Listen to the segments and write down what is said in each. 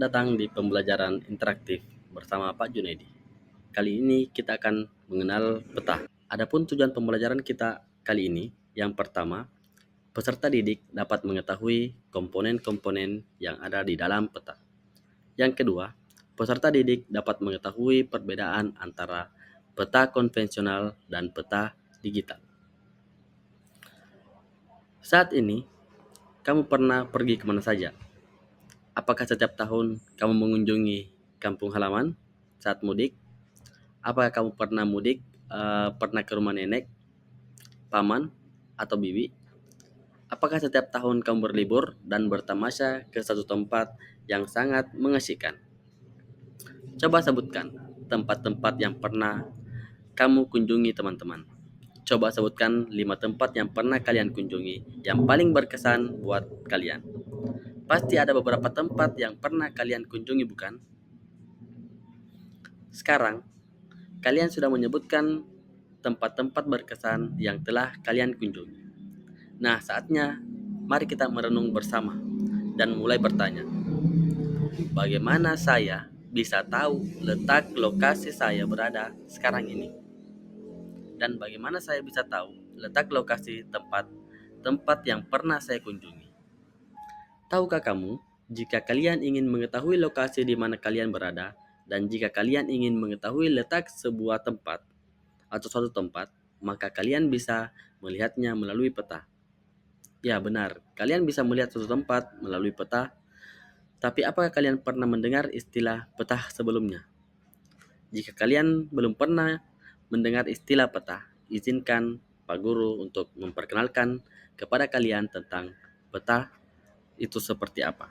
datang di pembelajaran interaktif bersama Pak Junaidi. Kali ini kita akan mengenal peta. Adapun tujuan pembelajaran kita kali ini, yang pertama, peserta didik dapat mengetahui komponen-komponen yang ada di dalam peta. Yang kedua, peserta didik dapat mengetahui perbedaan antara peta konvensional dan peta digital. Saat ini, kamu pernah pergi kemana saja? Apakah setiap tahun kamu mengunjungi kampung halaman saat mudik? Apakah kamu pernah mudik, pernah ke rumah nenek, paman, atau bibi? Apakah setiap tahun kamu berlibur dan bertamasya ke satu tempat yang sangat mengasihkan? Coba sebutkan tempat-tempat yang pernah kamu kunjungi teman-teman. Coba sebutkan 5 tempat yang pernah kalian kunjungi yang paling berkesan buat kalian. Pasti ada beberapa tempat yang pernah kalian kunjungi, bukan? Sekarang, kalian sudah menyebutkan tempat-tempat berkesan yang telah kalian kunjungi. Nah, saatnya mari kita merenung bersama dan mulai bertanya, bagaimana saya bisa tahu letak lokasi saya berada sekarang ini? Dan bagaimana saya bisa tahu letak lokasi tempat yang pernah saya kunjungi? Tahukah kamu, jika kalian ingin mengetahui lokasi di mana kalian berada, dan jika kalian ingin mengetahui letak sebuah tempat atau suatu tempat, maka kalian bisa melihatnya melalui peta. Ya, benar, kalian bisa melihat suatu tempat melalui peta, tapi apakah kalian pernah mendengar istilah peta sebelumnya? Jika kalian belum pernah mendengar istilah peta, izinkan Pak Guru untuk memperkenalkan kepada kalian tentang peta itu seperti apa.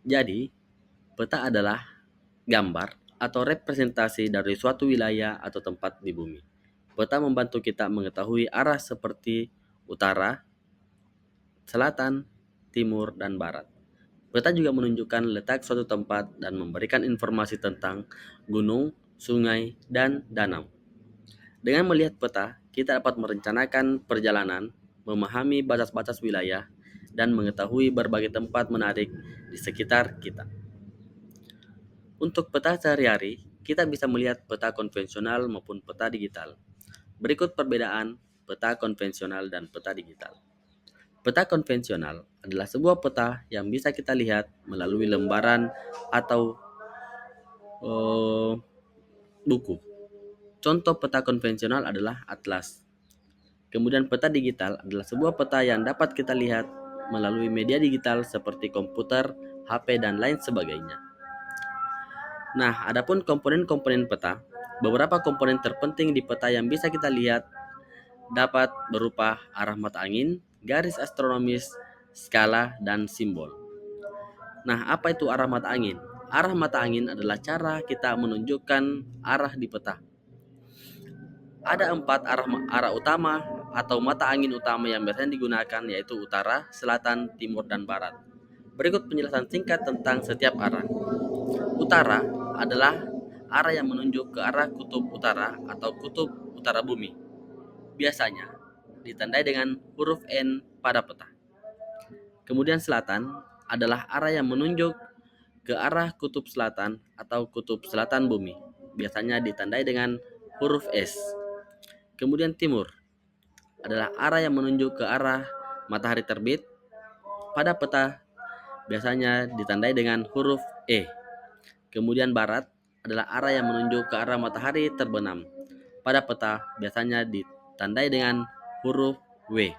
Jadi, peta adalah gambar atau representasi dari suatu wilayah atau tempat di bumi. Peta membantu kita mengetahui arah seperti utara, selatan, timur, dan barat. Peta juga menunjukkan letak suatu tempat dan memberikan informasi tentang gunung, sungai, dan danau. Dengan melihat peta, kita dapat merencanakan perjalanan, memahami batas-batas wilayah, dan mengetahui berbagai tempat menarik di sekitar kita. Untuk peta sehari-hari, kita bisa melihat peta konvensional maupun peta digital. Berikut perbedaan peta konvensional dan peta digital. Peta konvensional adalah sebuah peta yang bisa kita lihat melalui lembaran atau buku. Contoh peta konvensional adalah atlas. Kemudian peta digital adalah sebuah peta yang dapat kita lihat melalui media digital seperti komputer, HP, dan lain sebagainya. Nah, adapun komponen-komponen peta, beberapa komponen terpenting di peta yang bisa kita lihat dapat berupa arah mata angin, garis astronomis, skala, dan simbol. Nah, apa itu arah mata angin? Arah mata angin adalah cara kita menunjukkan arah di peta. Ada 4 arah utama atau mata angin utama yang biasanya digunakan, yaitu utara, selatan, timur, dan barat. Berikut penjelasan singkat tentang setiap arah. Utara adalah arah yang menunjuk ke arah kutub utara atau kutub utara bumi. Biasanya ditandai dengan huruf N pada peta. Kemudian selatan adalah arah yang menunjuk ke arah kutub selatan atau kutub selatan bumi. Biasanya ditandai dengan huruf S. Kemudian timur adalah arah yang menunjuk ke arah matahari terbit. Pada peta biasanya ditandai dengan huruf E. Kemudian barat adalah arah yang menunjuk ke arah matahari terbenam. Pada peta biasanya ditandai dengan huruf W.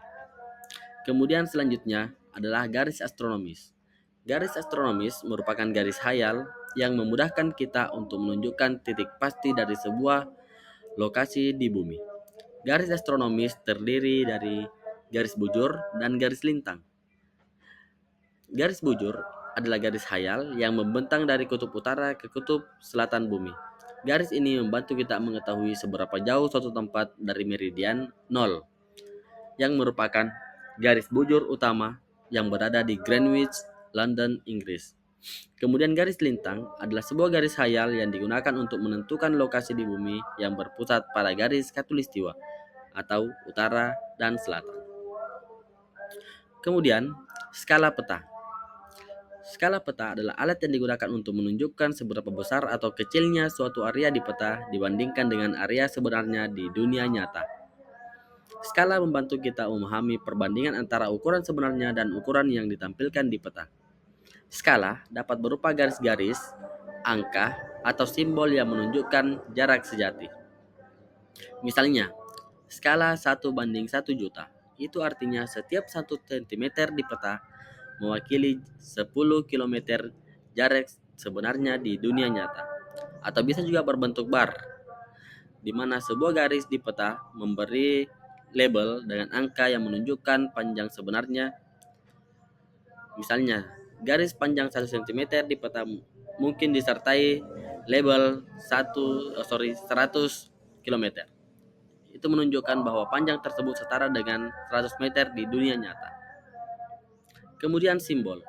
Kemudian selanjutnya adalah garis astronomis. Garis astronomis merupakan garis khayal yang memudahkan kita untuk menunjukkan titik pasti dari sebuah lokasi di bumi. Garis astronomis terdiri dari garis bujur dan garis lintang. Garis bujur adalah garis khayal yang membentang dari kutub utara ke kutub selatan bumi. Garis ini membantu kita mengetahui seberapa jauh suatu tempat dari meridian 0, yang merupakan garis bujur utama yang berada di Greenwich, London, Inggris. Kemudian garis lintang adalah sebuah garis khayal yang digunakan untuk menentukan lokasi di bumi yang berpusat pada garis khatulistiwa atau utara dan selatan. Kemudian, skala peta. Skala peta adalah alat yang digunakan untuk menunjukkan seberapa besar atau kecilnya suatu area di peta dibandingkan dengan area sebenarnya di dunia nyata. Skala membantu kita memahami perbandingan antara ukuran sebenarnya dan ukuran yang ditampilkan di peta. Skala dapat berupa garis-garis, angka, atau simbol yang menunjukkan jarak sejati. Misalnya, skala 1:1 juta. Itu artinya setiap 1 cm di peta mewakili 10 km jarak sebenarnya di dunia nyata. Atau bisa juga berbentuk bar, di mana sebuah garis di peta memberi label dengan angka yang menunjukkan panjang sebenarnya. Misalnya, garis panjang 1 cm di peta mungkin disertai label 100 km. Itu menunjukkan bahwa panjang tersebut setara dengan 100 meter di dunia nyata. Kemudian simbol.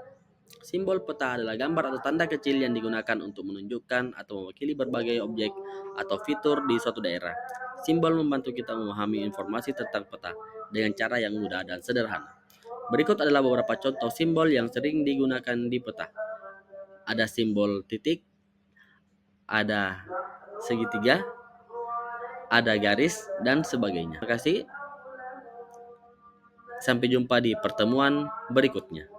Simbol peta adalah gambar atau tanda kecil yang digunakan untuk menunjukkan atau mewakili berbagai objek atau fitur di suatu daerah. Simbol membantu kita memahami informasi tentang peta dengan cara yang mudah dan sederhana. Berikut adalah beberapa contoh simbol yang sering digunakan di peta. Ada simbol titik, ada segitiga, ada garis, dan sebagainya. Terima kasih. Sampai jumpa di pertemuan berikutnya.